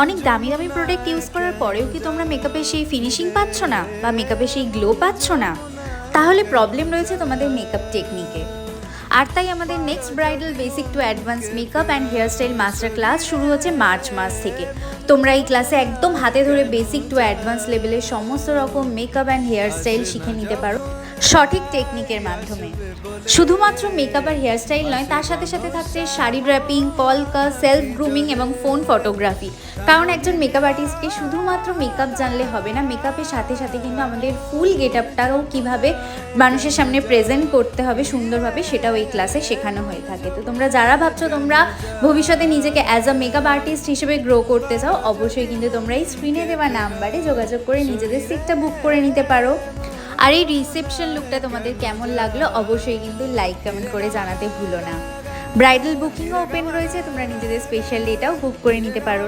অনেক দামি দামি প্রোডাক্ট ইউজ করার পরেও কি তোমরা মেকআপে সেই ফিনিশিং পাচ্ছ না বা মেকআপে সেই গ্লো পাচ্ছ না? তাহলে প্রবলেম রয়েছে তোমাদের মেকআপ টেকনিকে। আর তাই আমাদের next bridal basic to advance makeup and hairstyle master class শুরু হচ্ছে মার্চ মাস থেকে। তোমরা এই ক্লাসে একদম হাতে ধরে বেসিক টু অ্যাডভান্স লেভেলের সমস্ত রকম মেকআপ অ্যান্ড হেয়ারস্টাইল শিখে নিতে পারো সঠিক টেকনিকের মাধ্যমে। শুধুমাত্র মেকআপ আর হেয়ারস্টাইল নয়, তার সাথে সাথে থাকছে শাড়ি ড্র্যাপিং, কলকা, সেলফ গ্রুমিং এবং ফোন ফটোগ্রাফি। কারণ একজন মেকআপ আর্টিস্টকে শুধুমাত্র মেকআপ জানলে হবে না, মেকআপের সাথে সাথে কিন্তু আমাদের ফুল গেট আপটাও কীভাবে মানুষের সামনে প্রেজেন্ট করতে হবে সুন্দরভাবে, সেটাও এই ক্লাসে শেখানো হয়ে থাকে। তো তোমরা যারা ভাবছো তোমরা ভবিষ্যতে নিজেকে অ্যাজ আ মেকআপ আর্টিস্ট হিসেবে গ্রো করতে চাও, অবশ্যই কিন্তু তোমরা এই স্ক্রিনে দেওয়া নাম্বারে যোগাযোগ করে নিজেদের সিটটা বুক করে নিতে পারো। আর এই রিসেপশন লুকটা তোমাদের কেমন লাগলো অবশ্যই কিন্তু লাইক কমেন্ট করে জানাতে ভুলো না। ব্রাইডাল বুকিংও ওপেন রয়েছে, তোমরা নিজেদের স্পেশাল ডেটাও বুক করে নিতে পারো।